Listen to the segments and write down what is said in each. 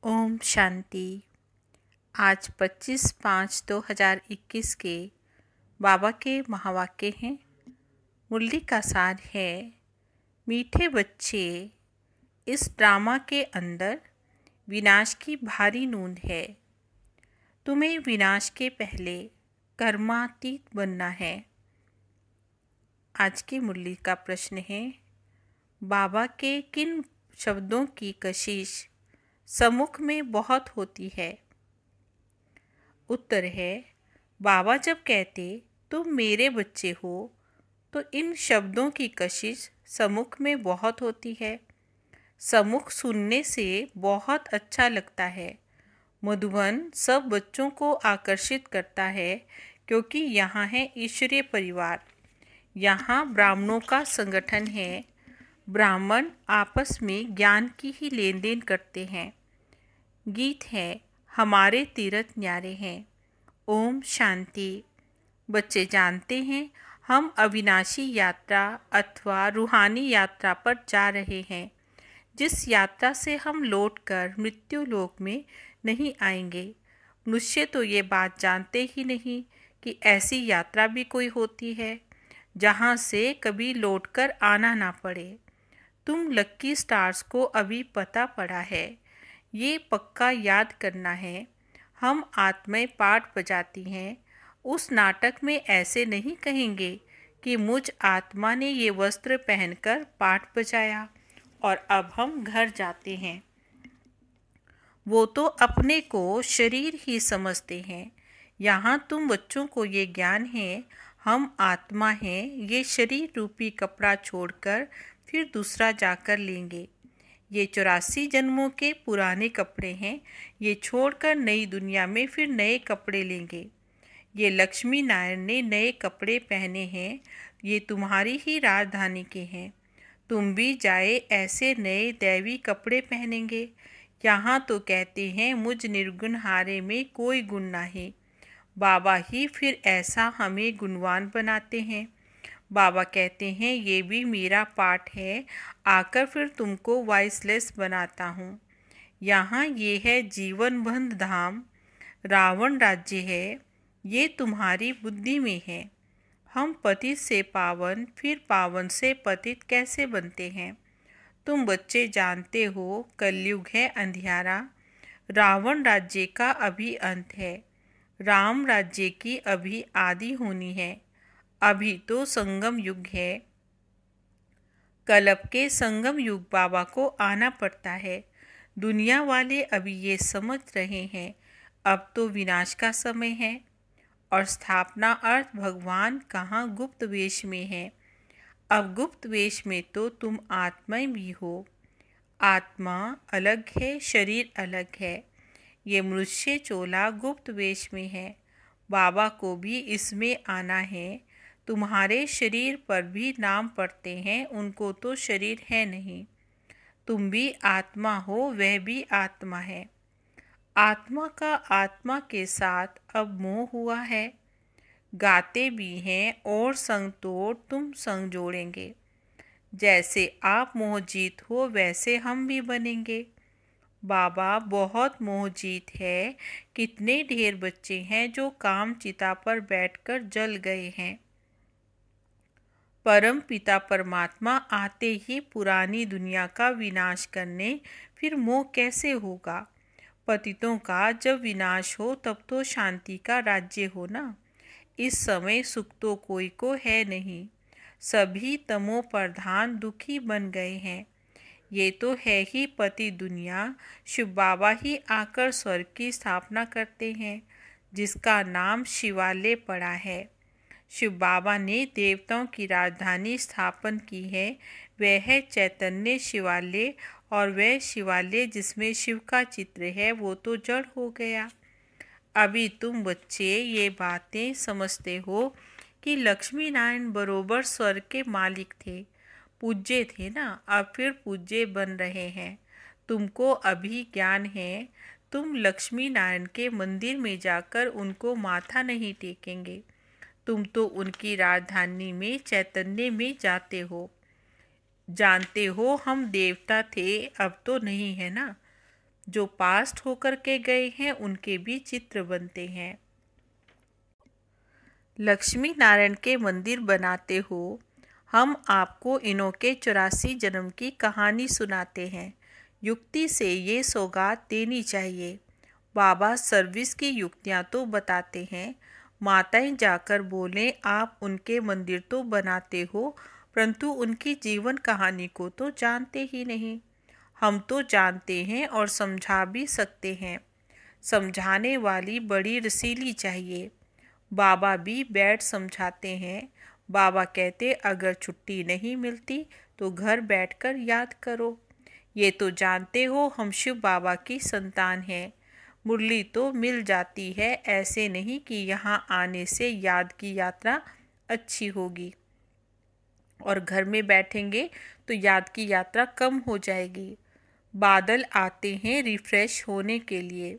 ओम शांति। आज 25/5/2021 के बाबा के महावाक्य हैं। मुरली का सार है, मीठे बच्चे, इस ड्रामा के अंदर विनाश की भारी नूंद है। तुम्हें विनाश के पहले कर्मातीत बनना है। आज की मुरली का प्रश्न है, बाबा के किन शब्दों की कशिश सम्मुख में बहुत होती है? उत्तर है, बाबा जब कहते तुम मेरे बच्चे हो तो इन शब्दों की कशिश सम्मुख में बहुत होती है। सम्मुख सुनने से बहुत अच्छा लगता है। मधुबन सब बच्चों को आकर्षित करता है क्योंकि यहाँ है ईश्वरीय परिवार। यहाँ ब्राह्मणों का संगठन है। ब्राह्मण आपस में ज्ञान की ही लेन देन करते हैं। गीत है, हमारे तीर्थ न्यारे हैं। ओम शांति। बच्चे जानते हैं हम अविनाशी यात्रा अथवा रूहानी यात्रा पर जा रहे हैं, जिस यात्रा से हम लौटकर मृत्यु लोक में नहीं आएंगे। मनुष्य तो ये बात जानते ही नहीं कि ऐसी यात्रा भी कोई होती है जहाँ से कभी लौटकर आना ना पड़े। तुम लक्की स्टार्स को अभी पता पड़ा है, ये पक्का याद करना है। हम आत्माएं पाठ बजाती हैं। उस नाटक में ऐसे नहीं कहेंगे कि मुझ आत्मा ने ये वस्त्र पहनकर पाठ बजाया और अब हम घर जाते हैं। वो तो अपने को शरीर ही समझते हैं। यहाँ तुम बच्चों को ये ज्ञान है, हम आत्मा हैं, ये शरीर रूपी कपड़ा छोड़कर फिर दूसरा जाकर लेंगे। ये 84 जन्मों के पुराने कपड़े हैं, ये छोड़कर नई दुनिया में फिर नए कपड़े लेंगे। ये लक्ष्मी नारायण ने नए कपड़े पहने हैं, ये तुम्हारी ही राजधानी के हैं। तुम भी जाए ऐसे नए दैवी कपड़े पहनेंगे। यहाँ तो कहते हैं मुझ निर्गुण हारे में कोई गुण नहीं। बाबा ही फिर ऐसा हमें गुणवान बनाते हैं। बाबा कहते हैं ये भी मेरा पाठ है, आकर फिर तुमको वाइसलेस बनाता हूँ। यहाँ ये है जीवन बंध धाम, रावण राज्य है, ये तुम्हारी बुद्धि में है। हम पतित से पावन, फिर पावन से पतित कैसे बनते हैं? तुम बच्चे जानते हो कलयुग है अंधियारा, रावण राज्य का अभी अंत है, राम राज्य की अभी आदि होनी है। अभी तो संगम युग है। कलप के संगम युग बाबा को आना पड़ता है। दुनिया वाले अभी ये समझ रहे हैं अब तो विनाश का समय है और स्थापना अर्थ भगवान कहाँ गुप्त वेश में है। अब गुप्त वेश में तो तुम आत्माएं भी हो। आत्मा अलग है, शरीर अलग है। ये मनुष्य चोला गुप्त वेश में है। बाबा को भी इसमें आना है। तुम्हारे शरीर पर भी नाम पढ़ते हैं, उनको तो शरीर है नहीं। तुम भी आत्मा हो, वह भी आत्मा है। आत्मा का आत्मा के साथ अब मोह हुआ है। गाते भी हैं और संग तोड़ तुम संग जोड़ेंगे। जैसे आप मोहजीत हो वैसे हम भी बनेंगे। बाबा बहुत मोहजीत है। कितने ढेर बच्चे हैं जो काम चिता पर बैठकर जल गए हैं। परम पिता परमात्मा आते ही पुरानी दुनिया का विनाश करने, फिर मोह कैसे होगा? पतितों का जब विनाश हो तब तो शांति का राज्य हो ना। इस समय सुख तो कोई को है नहीं। सभी तमो प्रधान दुखी बन गए हैं। ये तो है ही पति दुनिया। शिव बाबा ही आकर स्वर्ग की स्थापना करते हैं, जिसका नाम शिवालय पड़ा है। शिव बाबा ने देवताओं की राजधानी स्थापन की है, वह है चैतन्य शिवालय। और वह शिवालय जिसमें शिव का चित्र है वो तो जड़ हो गया। अभी तुम बच्चे ये बातें समझते हो कि लक्ष्मी नारायण बरोबर स्वर्ग के मालिक थे, पूज्य थे ना। अब फिर पूज्य बन रहे हैं। तुमको अभी ज्ञान है। तुम लक्ष्मी नारायण के मंदिर में जाकर उनको माथा नहीं टेकेंगे। तुम तो उनकी राजधानी में चैतन्य में जाते हो। जानते हो हम देवता थे, अब तो नहीं है ना। जो पास्ट होकर के गए हैं उनके भी चित्र बनते हैं। लक्ष्मी नारायण के मंदिर बनाते हो, हम आपको इन्हों के 84 जन्म की कहानी सुनाते हैं। युक्ति से ये सौगात देनी चाहिए। बाबा सर्विस की युक्तियाँ तो बताते हैं। माताएं जाकर बोलें आप उनके मंदिर तो बनाते हो, परंतु उनकी जीवन कहानी को तो जानते ही नहीं। हम तो जानते हैं और समझा भी सकते हैं। समझाने वाली बड़ी रसीली चाहिए। बाबा भी बैठ समझाते हैं। बाबा कहते अगर छुट्टी नहीं मिलती तो घर बैठकर याद करो। ये तो जानते हो हम शिव बाबा की संतान हैं। मुरली तो मिल जाती है, ऐसे नहीं कि यहाँ आने से याद की यात्रा अच्छी होगी और घर में बैठेंगे तो याद की यात्रा कम हो जाएगी। बादल आते हैं रिफ्रेश होने के लिए,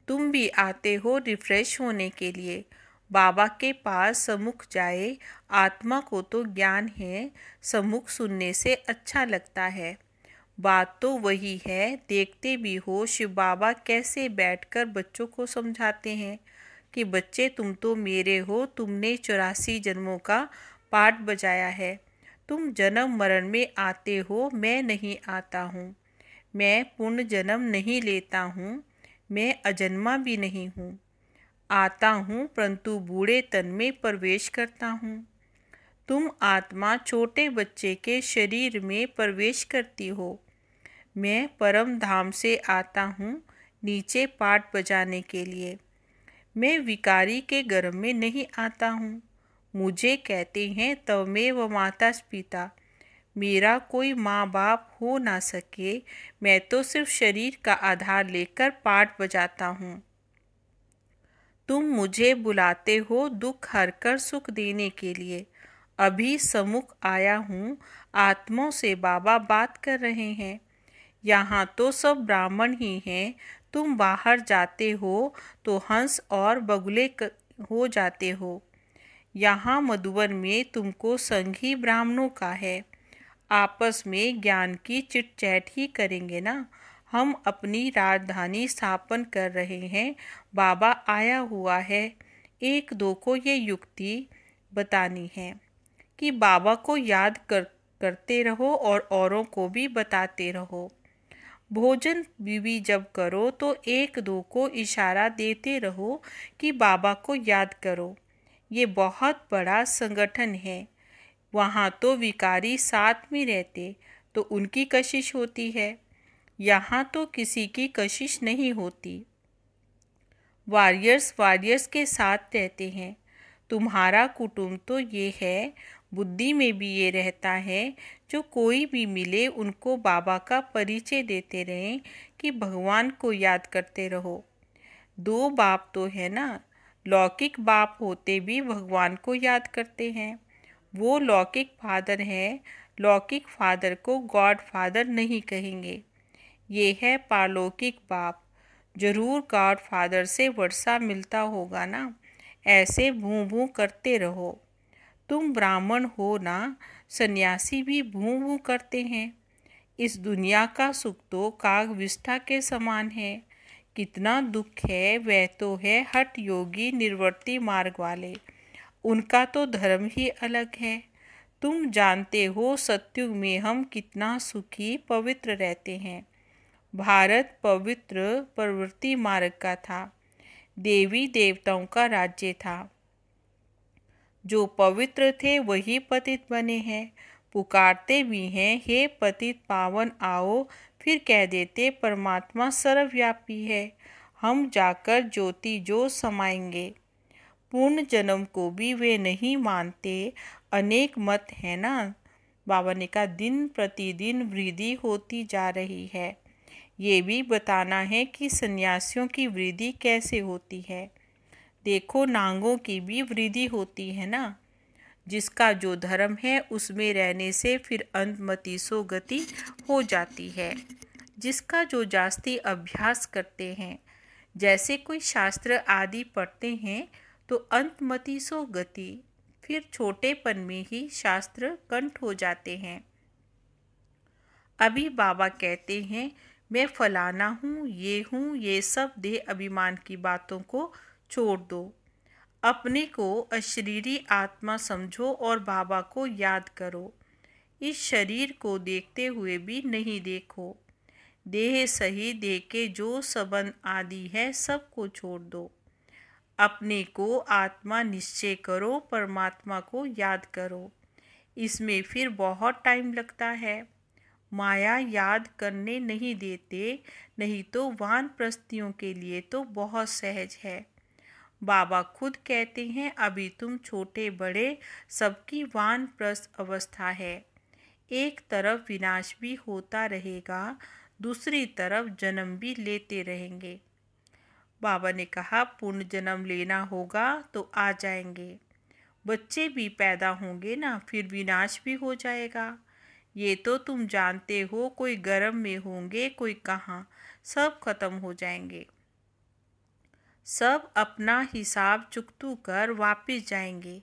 तुम भी आते हो रिफ्रेश होने के लिए। बाबा के पास सम्मुख जाए, आत्मा को तो ज्ञान है, सम्मुख सुनने से अच्छा लगता है। बात तो वही है। देखते भी हो शिव बाबा कैसे बैठकर बच्चों को समझाते हैं कि बच्चे तुम तो मेरे हो, तुमने 84 जन्मों का पाठ बजाया है। तुम जन्म मरण में आते हो, मैं नहीं आता हूँ। मैं पुण्य जन्म नहीं लेता हूँ, मैं अजन्मा भी नहीं हूँ। आता हूँ परंतु बूढ़े तन में प्रवेश करता हूँ। तुम आत्मा छोटे बच्चे के शरीर में प्रवेश करती हो। मैं परम धाम से आता हूँ नीचे पाठ बजाने के लिए। मैं विकारी के गर्भ में नहीं आता हूँ। मुझे कहते हैं त्वमेव माता पिता, मेरा कोई माँ बाप हो ना सके। मैं तो सिर्फ शरीर का आधार लेकर पाठ बजाता हूँ। तुम मुझे बुलाते हो दुख हरकर सुख देने के लिए। अभी सम्मुख आया हूँ, आत्माओं से बाबा बात कर रहे हैं। यहाँ तो सब ब्राह्मण ही हैं। तुम बाहर जाते हो तो हंस और बगुले हो जाते हो। यहाँ मधुबन में तुमको संग ही ब्राह्मणों का है। आपस में ज्ञान की चिटचैट ही करेंगे ना। हम अपनी राजधानी स्थापन कर रहे हैं। बाबा आया हुआ है। एक दो को ये युक्ति बतानी है कि बाबा को याद करते रहो और औरों को भी बताते रहो। भोजन भी जब करो तो एक दो को इशारा देते रहो कि बाबा को याद करो। ये बहुत बड़ा संगठन है। वहाँ तो विकारी साथ में रहते तो उनकी कशिश होती है। यहाँ तो किसी की कशिश नहीं होती। वॉरियर्स के साथ रहते हैं। तुम्हारा कुटुंब तो ये है, बुद्धि में भी ये रहता है। जो कोई भी मिले उनको बाबा का परिचय देते रहें कि भगवान को याद करते रहो। दो बाप तो है ना। लौकिक बाप होते भी भगवान को याद करते हैं। वो लौकिक फादर है। लौकिक फादर को गॉड फादर नहीं कहेंगे। ये है पारलौकिक बाप। जरूर गॉड फादर से वर्षा मिलता होगा ना। ऐसे भूं भूं करते रहो। तुम ब्राह्मण हो ना, सन्यासी भी भूं भूं करते हैं। इस दुनिया का सुख तो काग विष्ठा के समान है। कितना दुख है वह तो है हठ योगी निर्वर्ती मार्ग वाले। उनका तो धर्म ही अलग है। तुम जानते हो सतयुग में हम कितना सुखी पवित्र रहते हैं। भारत पवित्र प्रवृत्ति मार्ग का था। देवी देवताओं का राज्य था। जो पवित्र थे वही पतित बने हैं। पुकारते भी हैं हे पतित पावन आओ, फिर कह देते परमात्मा सर्वव्यापी है। हम जाकर ज्योति जो समाएंगे। पूर्ण जन्म को भी वे नहीं मानते। अनेक मत है ना। बाबा ने कहा दिन प्रतिदिन वृद्धि होती जा रही है। ये भी बताना है कि सन्यासियों की वृद्धि कैसे होती है। देखो नांगों की भी वृद्धि होती है ना। जिसका जो धर्म है उसमें रहने से फिर अंतमति सो गति हो जाती है। जिसका जो जास्ती अभ्यास करते हैं, जैसे कोई शास्त्र आदि पढ़ते हैं तो अंतमति सो गति, फिर छोटेपन में ही शास्त्र कंठ हो जाते हैं। अभी बाबा कहते हैं मैं फलाना हूँ, ये सब देह अभिमान की बातों को छोड़ दो। अपने को अशरीरी आत्मा समझो और बाबा को याद करो। इस शरीर को देखते हुए भी नहीं देखो। देह सही देह के जो संबंध आदि है सबको छोड़ दो। अपने को आत्मा निश्चय करो, परमात्मा को याद करो। इसमें फिर बहुत टाइम लगता है। माया याद करने नहीं देते, नहीं तो वानप्रस्थियों के लिए तो बहुत सहज है। बाबा खुद कहते हैं, अभी तुम छोटे बड़े सबकी वानप्रस्थ अवस्था है। एक तरफ विनाश भी होता रहेगा, दूसरी तरफ जन्म भी लेते रहेंगे। बाबा ने कहा, पुण्य जन्म लेना होगा तो आ जाएंगे। बच्चे भी पैदा होंगे ना, फिर विनाश भी हो जाएगा। ये तो तुम जानते हो, कोई गर्भ में होंगे, कोई कहाँ, सब खत्म हो जाएंगे। सब अपना हिसाब चुकतू कर वापिस जाएंगे।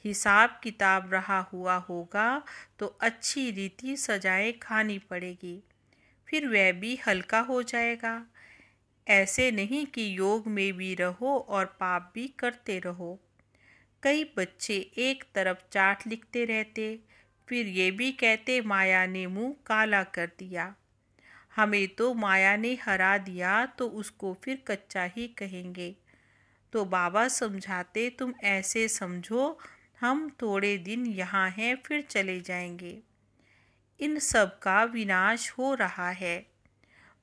हिसाब किताब रहा हुआ होगा तो अच्छी रीति सजाएं खानी पड़ेगी, फिर वह भी हल्का हो जाएगा। ऐसे नहीं कि योग में भी रहो और पाप भी करते रहो। कई बच्चे एक तरफ चार्ट लिखते रहते, फिर ये भी कहते माया ने मुंह काला कर दिया। हमें तो माया ने हरा दिया, तो उसको फिर कच्चा ही कहेंगे। तो बाबा समझाते, तुम ऐसे समझो हम थोड़े दिन यहाँ हैं, फिर चले जाएंगे। इन सब का विनाश हो रहा है।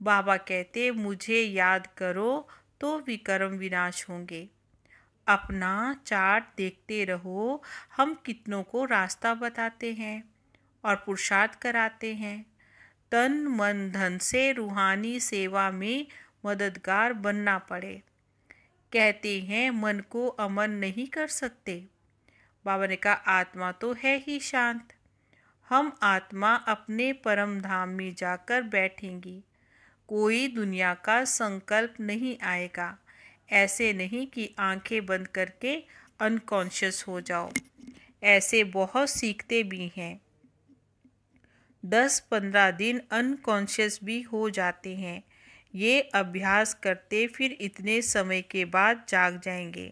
बाबा कहते, मुझे याद करो तो विकर्म विनाश होंगे। अपना चार्ट देखते रहो। हम कितनों को रास्ता बताते हैं और पुरुषार्थ कराते हैं। तन मन धन से रूहानी सेवा में मददगार बनना पड़े। कहते हैं मन को अमन नहीं कर सकते। बाबा ने कहा, आत्मा तो है ही शांत। हम आत्मा अपने परम धाम में जाकर बैठेंगी। कोई दुनिया का संकल्प नहीं आएगा। ऐसे नहीं कि आंखें बंद करके अनकॉन्शियस हो जाओ। ऐसे बहुत सीखते भी हैं। 10-15 दिन अनकॉन्शियस भी हो जाते हैं। ये अभ्यास करते फिर इतने समय के बाद जाग जाएंगे।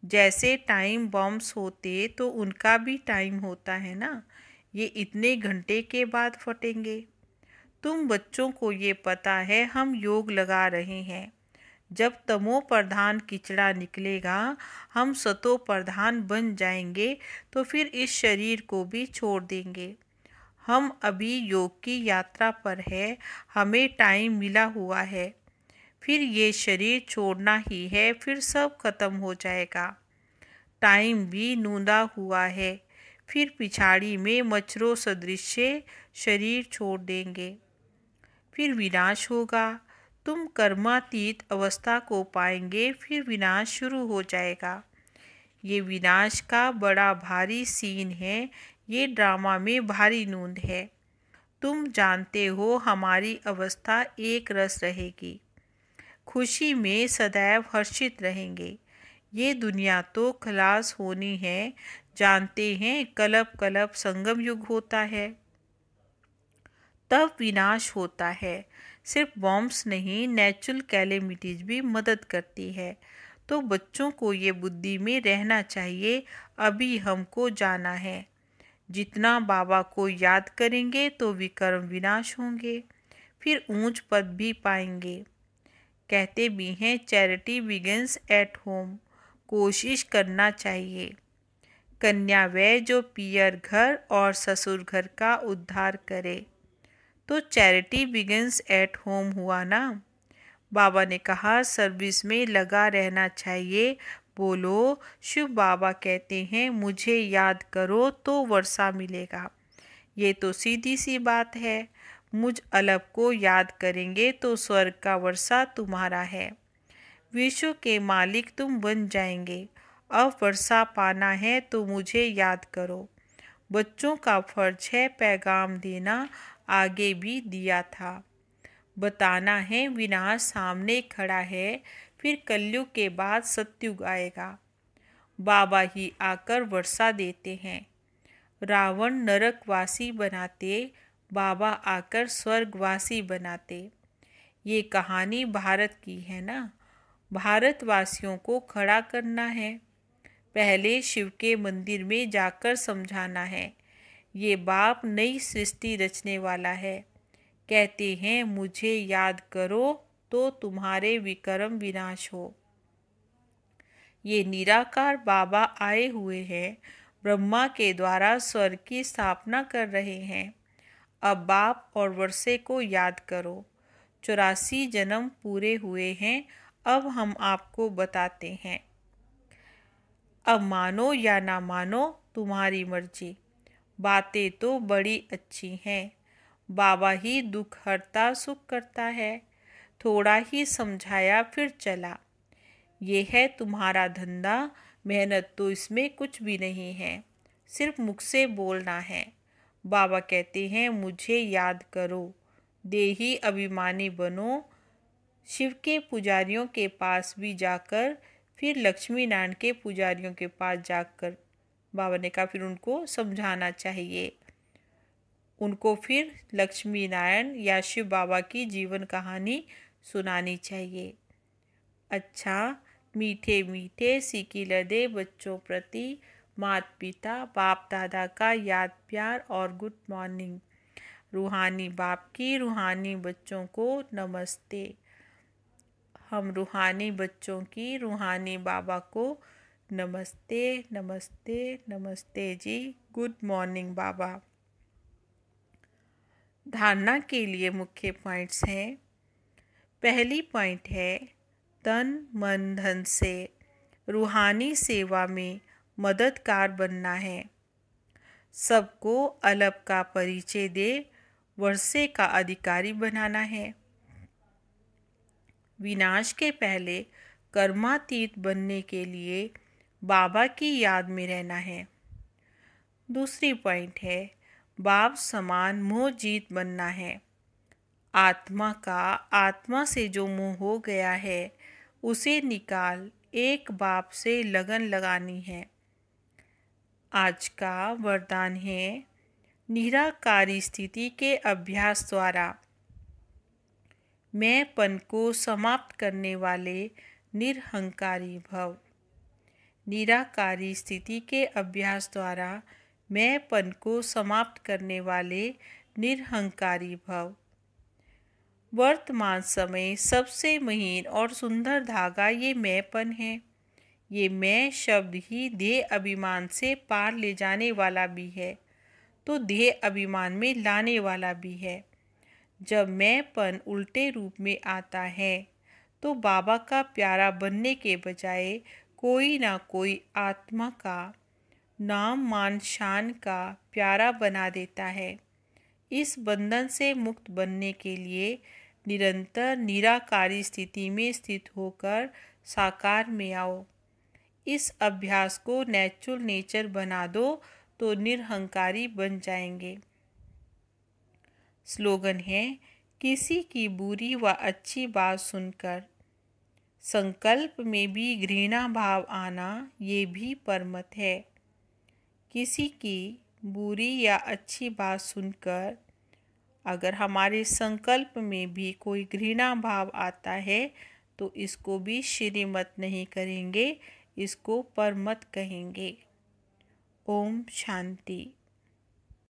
जैसे टाइम बॉम्ब्स होते तो उनका भी टाइम होता है ना, ये इतने घंटे के बाद फटेंगे। तुम बच्चों को ये पता है हम योग लगा रहे हैं। जब तमो प्रधान किचड़ा निकलेगा, हम सतो प्रधान बन जाएंगे, तो फिर इस शरीर को भी छोड़ देंगे। हम अभी योग की यात्रा पर है, हमें टाइम मिला हुआ है। फिर ये शरीर छोड़ना ही है, फिर सब खत्म हो जाएगा। टाइम भी नूंदा हुआ है, फिर पिछाड़ी में मच्छरों सदृश शरीर छोड़ देंगे। फिर विनाश होगा। तुम कर्मातीत अवस्था को पाएंगे, फिर विनाश शुरू हो जाएगा। ये विनाश का बड़ा भारी सीन है। ये ड्रामा में भारी नूंद है। तुम जानते हो हमारी अवस्था एक रस रहेगी। खुशी में सदैव हर्षित रहेंगे। ये दुनिया तो खलास होनी है। जानते हैं कलप कलप संगम युग होता है, तब विनाश होता है। सिर्फ बॉम्ब्स नहीं, नेचुरल कैलेमिटीज भी मदद करती है। तो बच्चों को ये बुद्धि में रहना चाहिए, अभी हमको जाना है। जितना बाबा को याद करेंगे तो विकर्म विनाश होंगे, फिर ऊंच पद भी पाएंगे। कहते भी हैं चैरिटी बिगिंस एट होम, कोशिश करना चाहिए। कन्या वह जो पियर घर और ससुर घर का उद्धार करे। तो चैरिटी बिगिंस एट होम हुआ ना। बाबा ने कहा सर्विस में लगा रहना चाहिए। बोलो शिव बाबा कहते हैं मुझे याद करो तो वर्षा मिलेगा। ये तो सीधी सी बात है। मुझ अलग को याद करेंगे तो स्वर्ग का वर्षा तुम्हारा है। विश्व के मालिक तुम बन जाएंगे। अब वर्षा पाना है तो मुझे याद करो। बच्चों का फर्ज है पैगाम देना, आगे भी दिया था। बताना है विनाश सामने खड़ा है, फिर कलयुग के बाद सतयुग आएगा। बाबा ही आकर वर्षा देते हैं। रावण नरकवासी बनाते, बाबा आकर स्वर्गवासी बनाते। ये कहानी भारत की है ना। भारतवासियों को खड़ा करना है। पहले शिव के मंदिर में जाकर समझाना है। ये बाप नई सृष्टि रचने वाला है। कहते हैं मुझे याद करो तो तुम्हारे विक्रम विनाश हो। ये निराकार बाबा आए हुए हैं, ब्रह्मा के द्वारा स्वर्ग की स्थापना कर रहे हैं। अब बाप और वर्षे को याद करो। 84 जन्म पूरे हुए हैं। अब हम आपको बताते हैं। अब मानो या ना मानो तुम्हारी मर्जी। बातें तो बड़ी अच्छी हैं। बाबा ही दुख हरता सुख करता है। थोड़ा ही समझाया फिर चला। ये है तुम्हारा धंधा। मेहनत तो इसमें कुछ भी नहीं है, सिर्फ मुख से बोलना है। बाबा कहते हैं मुझे याद करो, देही अभिमानी बनो। शिव के पुजारियों के पास भी जाकर, फिर लक्ष्मी नारायण के पुजारियों के पास जाकर बाबा ने कहा फिर उनको समझाना चाहिए। उनको फिर लक्ष्मी नारायण या शिव बाबा की जीवन कहानी सुनानी चाहिए। अच्छा, मीठे मीठे सीखी लदे बच्चों प्रति माता पिता बाप दादा का याद प्यार और गुड मॉर्निंग। रूहानी बाप की रूहानी बच्चों को नमस्ते। हम रूहानी बच्चों की रूहानी बाबा को नमस्ते नमस्ते नमस्ते जी। गुड मॉर्निंग बाबा। धारणा के लिए मुख्य पॉइंट्स हैं। पहली पॉइंट है तन मन धन से रूहानी सेवा में मददगार बनना है। सबको अलग का परिचय दे वर्षे का अधिकारी बनाना है। विनाश के पहले कर्मातीत बनने के लिए बाबा की याद में रहना है। दूसरी पॉइंट है बाप समान मोह जीत बनना है। आत्मा से जो मोह हो गया है उसे निकाल एक बाप से लगन लगानी है। आज का वरदान है निराकारी स्थिति के अभ्यास द्वारा मैंपन को समाप्त करने वाले निरहंकारी भव। निराकारी स्थिति के अभ्यास द्वारा मैंपन को समाप्त करने वाले निरहंकारी भव। वर्तमान समय सबसे महीन और सुंदर धागा ये मैंपन है। ये मैं शब्द ही देह अभिमान से पार ले जाने वाला भी है, तो देह अभिमान में लाने वाला भी है। जब मैंपन उल्टे रूप में आता है तो बाबा का प्यारा बनने के बजाय कोई ना कोई आत्मा का नाम मान शान का प्यारा बना देता है। इस बंधन से मुक्त बनने के लिए निरंतर निराकारी स्थिति में स्थित होकर साकार में आओ। इस अभ्यास को नेचुरल नेचर बना दो तो निरहंकारी बन जाएंगे। स्लोगन है किसी की बुरी व अच्छी बात सुनकर संकल्प में भी घृणा भाव आना ये भी परमत है। किसी की बुरी या अच्छी बात सुनकर अगर हमारे संकल्प में भी कोई घृणा भाव आता है तो इसको भी श्रीमत नहीं करेंगे, इसको परमत कहेंगे। ओम शांति।